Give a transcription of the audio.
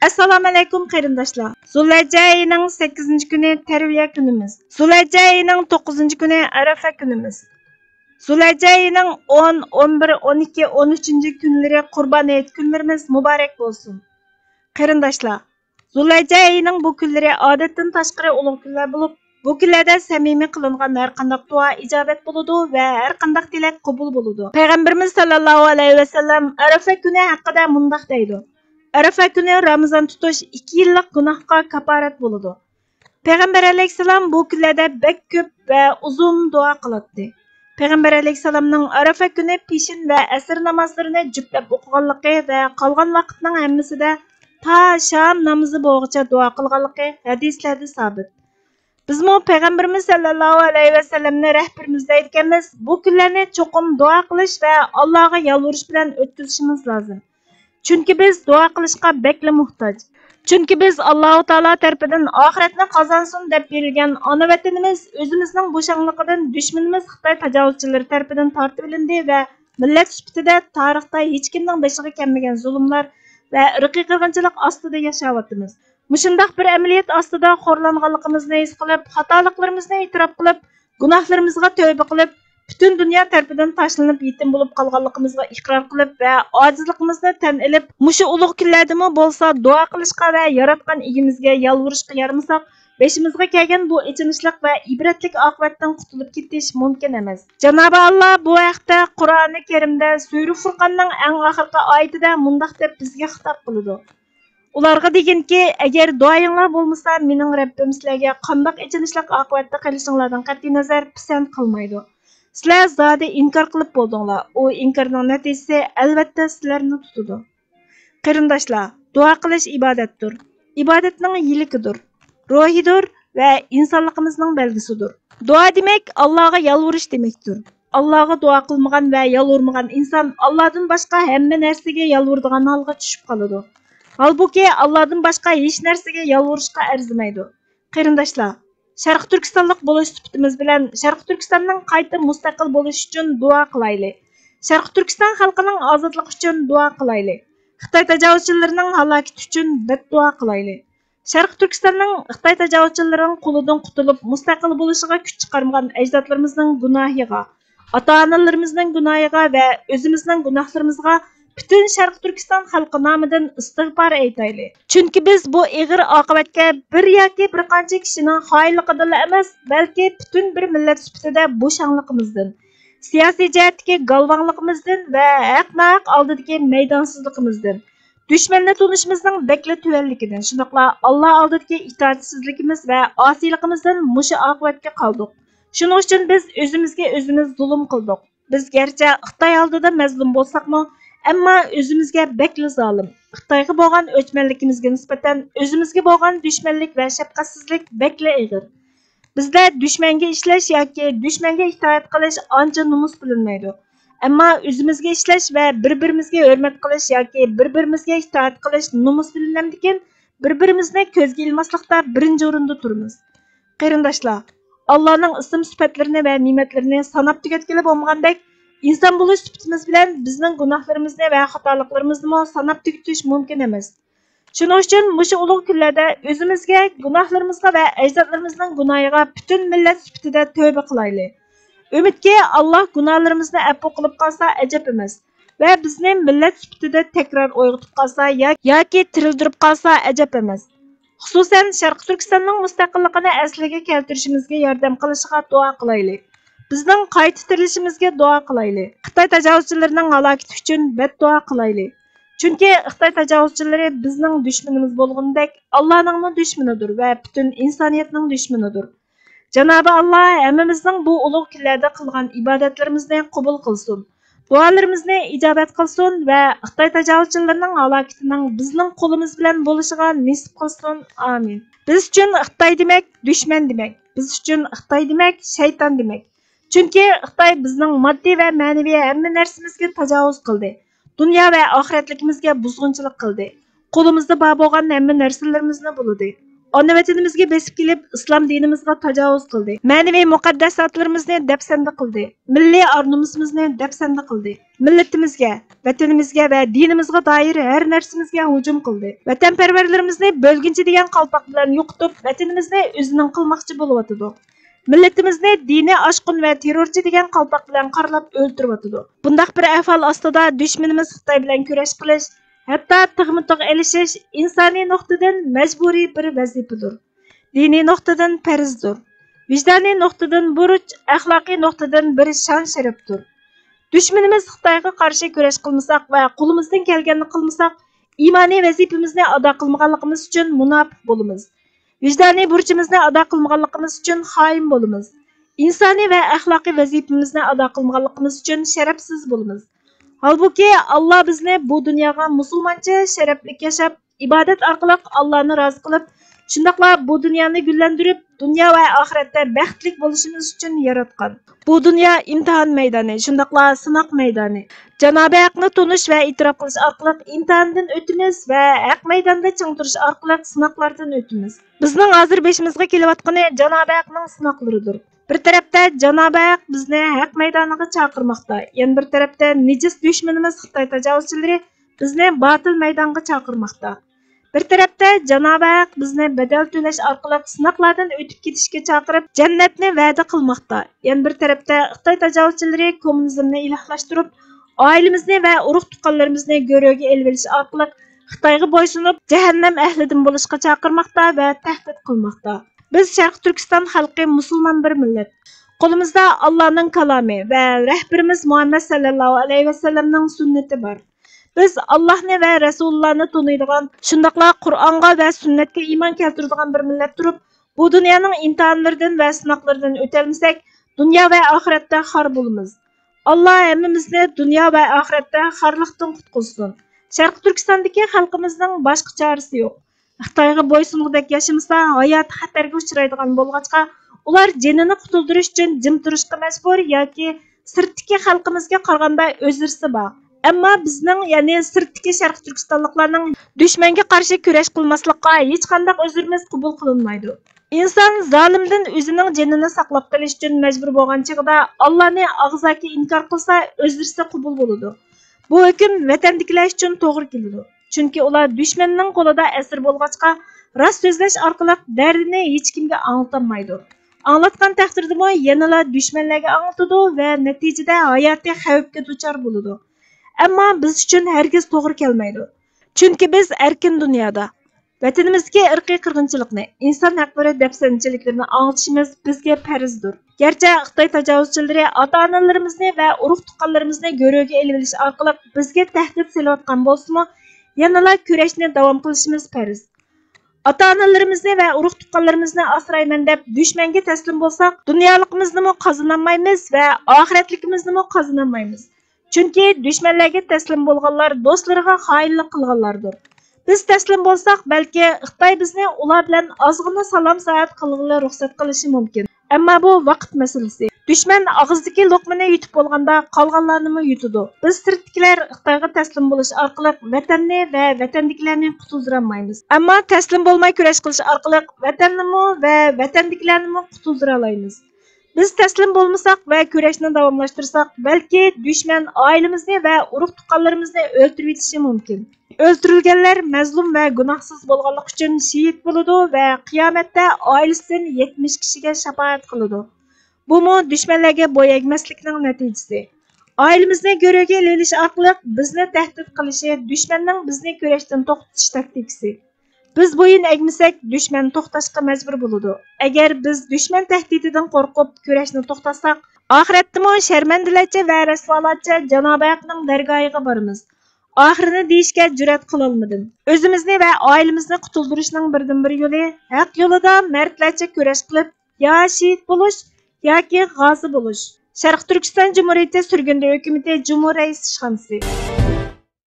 Assalomu alaykum qarindoshlar. Zulhijja oyining 8-kuni tarviya kunimiz. Zulhijja oyining 9-kuni Arafa kunimiz. Zulhijja oyining 10, 11, 12, 13-kunlari Qurbon hayit kunlarimiz muborak bo'lsin. Qarindoshlar, Zulhijja oyining bu kunlari odatdan tashqari ulug' kunlar bo'lib, bu kunlarda samimiy qilingan har qanday duo ijobat bo'ladi va har qanday tilak qabul bo'ladi. Payg'ambarimiz sallallohu alayhi va sallam Arafa kuni haqida mundaq deydi: Arafa kuni Ramazon tutish 2 yillik gunohga kafarat bo'ladi. Payg'ambar alayhisalom bu kunlarda bek ko'p va uzun duo qiladi. Payg'ambar alayhisalomning Arafa kuni peshin va asr namozlarini juplab o'qiganligi va qolgan vaqtning hammasida ta sham namozi bo'g'icha duo qilganligi hadislarda sabit. Bizmo Payg'ambarimiz sallallohu alayhi va sallamni rahbarimiz deyotganmiz. Bu kunlarni cho'qim duo qilish va Allohga yolvurish bilan o'tkazishimiz lozim. Chunki biz duo qilishga bekli muhtoj. Chunki biz Alloh taolo tarafidan oxiratni qozonsin deb berilgan ona vatanimiz o'zimizning bo'shanligidan dushmanimiz Xitoy tajovuzchilari tarafidan tortib olindi va millat sifatida tarixda hech kimning boshiga kelmagan zulmlar va irqiy qirg'inchilik ostida yashayapmiz. Mushundaq bir amaliyot ostida xo'rlanganligimizni his qilib, xatoliklarimizni e'tirof qilib, gunohlarimizga tövbe qilib, butun dunyo tarafidan tashlanib yetim bo'lib qolganligimizga iqror qilib va ojizligimizni tan ilib, mushu ulug' kunlardami bo'lsa duo qilishga va yaratgan egimizga yolvurishga yarmasak, beshimizga kelgan bu ichinishlik va ibratlik oqibatdan qutulib ketish mumkin emas. Janobi Alloh bu haqda Qur'oni Karimda Sura Furqonning eng oxirgi oyatida mundaq deb bizga xitob qiladi. Ularga deganki, agar duoyinglar bo'lmasa, mening Rabbim sizlarga qanday ichinishlik oqibatda qilishinglardan qat'iy nazar pisand qilmaydi. Sizlar zodi inkor qilib bo'ldinglar. U inkorning natijasi albatta sizlarni tutadi. Qarindoshlar, duo qilish ibodatdir. Ibodatning yilikidir, ruhidir va insonligimizning belgisidir. Duo demak Allohga yolvurish demakdir. Allohga duo qilmagan va yolvurmagan inson Allohdan boshqa hamma narsaga yolvuradigan holga tushib qoladi. Halbuki Allohdan boshqa hech narsaga yolvurishga arzimaydi. Qarindoshlar, Sharq Turkistonlik bo'lish sifatimiz bilan Sharq Turkistonning qayta mustaqil bo'lishi uchun duo qilaylik. Sharq Turkiston xalqining ozodligi uchun duo qilaylik. Xitoy tajovuzchilarining halokati uchun beddua qilaylik. Sharq Turkistonning Xitoy tajovuzchilarining qo'lidan qutulib mustaqil bo'lishiga kuch chiqarmagan ajdodlarimizning gunohiga, ota-onalarimizning gunohiga va o'zimizning gunohlarimizga bütün Sharq Turkiston xalqi nomidan istig'for aytaylik. Chunki biz bu ig'ir oqibatga bir yoki bir qancha kishining xoinligidan emas, balki bütün bir millat sifatida bo'shanligimizdan, siyosiy jihatdagi galvonligimizdan va haq oldidagi maydonsizligimizdan, dushmanni tunishimizning bekli tuvanligidan, shundoqla Alloh oldidagi itoatsizligimiz va osiyligimizdan mushu oqibatga qoldik. Shuning uchun biz o'zimizga o'zimiz zulm qildik. Biz garchi Xitoy oldida mazlum bo'lsakmi, ammo o'zimizga bekli zolim. Xitoyga bo'lgan o'chmanligimizga nisbatan o'zimizga bo'lgan dushmanlik va shafqatsizlik bekli ig'ir. Bizda dushmanga ishlash yoki dushmanga itoat qilish ancha numus bilinmaydi. Ammo o'zimizga ishlash va bir-birimizga hurmat qilish yoki bir-birimizga itoat qilish numus bilinadigan, bir-birimizni ko'zga ilmaslikda birinchi o'rinda turamiz. Qarindoshlar, Allohning ism sifatlarini va ne'matlarini sanab tugatgili bo'lmagandek, inson bo'lish sifatimiz bilan bizning gunohlarimizni va xatoliklarimizni sanab tugatish mumkin emas. Shuning uchun mushu ulug' kunlarda o'zimizga, gunohlarimizga va ajdodlarimizning gunohiga butun millat sifatida tövbe qilaylik. Umidki Alloh gunohlarimizni afv qilib qolsa ajab emas va bizni millat sifatida takror uyg'otib qolsa yoki tirildirib qolsa ajab emas. Xususan Sharq Turkistonning mustaqilligini asliga keltirishimizga yordam qilishiga duo qilaylik. Bizning qayta tirilishimizga duo qilaylik. Xitoy tajovuzchilarining halokati uchun beddua qilaylik. Chunki Xitoy tajovuzchilari bizning dushmanimiz bo'lgandek, Allohning dushmanidir va butun insoniyatning dushmanidir. Janobi Alloh hammamizning bu ulug' kunlarda qilgan ibodatlarimizni qabul qilsin. Duolarimizni ijobat qilsin va Xitoy tajovuzchilarining halokatining bizning qo'limiz bilan bo'lishiga nasib qilsin. Amin. Biz uchun Xitoy demak dushman demak. Biz uchun Xitoy demak shayton demak. Chunki Xitoy bizning moddiy va ma'naviy hamma narsamizga tajovuz qildi. Dunyo va oxiratligimizga buzg'unchilik qildi. Qo'limizda bor bo'lgan hamma narsalarimizni bo'ldi. ona vatanimizga besib kelib, islom dinimizga tajovuz qildi. Ma'naviy muqaddasotlarimizni dafsanda qildi. Milliy ar-nomusimizni dafsanda qildi. Millatimizga, vatanimizga va dinimizga doir har narsamizga hujum qildi. Vatanparvarlarimizni bo'lginchi degan qalpoq bilan yo'qotib, vatanimizni o'zining qilmoqchi bo'lyotidi. Millatimizni diniy oshqun va terrorchi degan qalpoq bilan qarlab o'ltiryotidi. Bundaq bir ahvol ostida dushmanimiz Xitoy bilan kurash qilish, hatto tig'mi-tig' elishish insoniy nuqtadan majburiy bir vazifadir. Diniy nuqtadan farzdir. Vijdoniy nuqtadan burch, axloqiy nuqtadan bir shon-sharafdir. Dushmanimiz Xitoyga qarshi kurash qilmasak va qo'limizdan kelganini qilmasak, iymoniy vazifamizni ado qilmaganligimiz uchun munofiq bo'lamiz. Vijdoniy burchimizni ado qilmaganligimiz uchun xoin bo'lamiz. İnsoniy va axloqiy vazifamizni ado qilmaganligimiz uchun sharafsiz bo'lamiz. Halbuki Allah bizni bu dunyoga musulmoncha sharafli yashab, ibodat orqali Allohni rozi qilib, shundaqla bu dunyoni gullantirib, dunyo va oxiratda baxtli bo'lishimiz uchun yaratgan. Bu dunyo imtihon maydoni, shundaqla sinoq maydoni. Janobi Haqni tonish va e'tirof qilish orqali imtihondan o'tamiz va haq maydonda ching turish orqali sinoqlardan o'tamiz. Bizning hozir beshimizga kelayotgani Janobi Haqning sinoqlaridir. Bir tarafda Janobi Haq bizni haq maydoniga chaqirmoqda, yana bir tarafda nejis dushmanimiz Xitoy tajovuzchilari bizni botil maydonga chaqirmoqda. Bir tarafda Janobi Haq bizni badal to'lash orqali sinoqlardan o'tib ketishga chaqirib, jannatni va'da qilmoqda. Yana bir tarafda Xitoy tajovuzchilari kommunizmni ilohlashtirib, oilamizni va urug' tuqqanlarimizni go'ro'ga elib olish orqali Xitoyga bo'ysunib, jahannam ahlidan bo'lishga chaqirmoqda va tahdid qilmoqda. Biz Sharq Turkiston xalqi musulmon bir millat. Qo'limizda Allohning kalomi va rahbarimiz Muhammad sallallohu alayhi va sallamning sunnati bor. Biz Allohni va Rasulullohni taniydigan, shundaqla Qur'onga va sunnatga iymon keltiradigan bir millat turib, bu dunyoning imtihonlaridan va sinoqlaridan o'tolmasak, dunyo va oxiratda xor bo'lamiz. Alloh hammamizni dunyo va oxiratda xorlikdan qutqizsin. Sharq Turkistondagi xalqimizning boshqa chorasi yo'q. Xitoyga bo'ysunug'dek yashamasa, hayot xatarga uchraydigan bo'lg'achqa, ular jinini qutuldirish uchun jim turishga majbur yoki sirtdagi xalqimizga qaraganda o'zirsi bor. Ammo bizning, ya'ni sirtdagi Sharq Turkistonliklarning dushmanga qarshi kurash qilmaslikqa hech qanday o'zirimiz qabul qilinmaydi. İnson zolimdan o'zining jinini saqlab qolish uchun majbur bo'lgan chog'da Allohni og'zaki inkor qilsa, o'zirsi qabul bo'ladi. Bu hukm vatandagilar uchun to'g'ri keladi. Chunki ular dushmanning qo'lida asir bo'lg'achqa, rost so'zlash orqali dardini hech kimga anglatolmaydi. Anglatgan taqdirda yanala dushmanlarga anglatadi va natijada hayoti xavfga duchor bo'ladi. Ammo biz uchun hargiz to'g'ri kelmaydi. Chunki biz erkin dunyoda vatanimizga irqiy qirg'inchilikni, inson haqlari dafsanchiliklarni anglatishimiz bizga farzdir. Gerçi Xitoy tajovuzchilari ota-onalarimizni va urug' tuqqanlarimizni go'ro'ga elib olish orqali bizga tahdid solayotgan bo'lsa-mu, yanala kurashni davom qilishimiz farz. Ota-onalarimizni va urug' tuqqanlarimizni asrayman deb dushmanga taslim bo'lsak, dunyoligimizni qozonolmaymiz va oxiratligimizni qozonolmaymiz. Chunki dushmanlarga taslim bo'lganlar do'stlariga xoinlik qilganlardir. Biz taslim bo'lsak, balki Xitoy bizni ular bilan ozg'ina salom soat qilishga ruxsat qilishi mumkin. Ammo bu vaqt masalasi. Dushman og'izdagi luqmani yutib bo'lganda qolganlarni yutadi. Biz sirtdagilar Xitoyga taslim bo'lish orqali vatanni va vatandagilarni qutuldira olmaymiz. Ammo taslim bo'lmay kurash qilish orqali vatanni va vatandagilarni qutuldira olamiz. Biz taslim bo'lmasak va kurashni davomlashtirsak, balki dushman oilamizni va urug' tuqqanlarimizni o'ldirib yetishi mumkin. O'ldirilganlar mazlum va gunohsiz bo'lganlik uchun shahid bo'ladi va qiyomatda oilasidan 70 kishiga shafaat qiladi. Bu dushmanlarga bo'yagmaslikning natijasi. Oilamizni go'ro'ga elish orqali bizni tahdid qilishi dushmanning bizni kurashdan to'xtatish taktikasi. Biz bo'yin egmasak, dushman to'xtashga majbur bo'ladi. Agar biz dushman tahdididan qo'rqib kurashni to'xtatsak, oxiratda sharmandalarcha va rasvolarcha Janobi Haqning dargohiga boramiz. Oxirini deyishga jur'at qilolmadim. O'zimizni va oilamizni qutuldirishning birdan-bir yo'li haq yo'lida mardlarcha kurash qilib, yo shahid bo'lish yoki g'ozi bo'lish. Sharq Turkiston Jumhuriyati surgunda hukumati Jumhur Rais ishxonasi.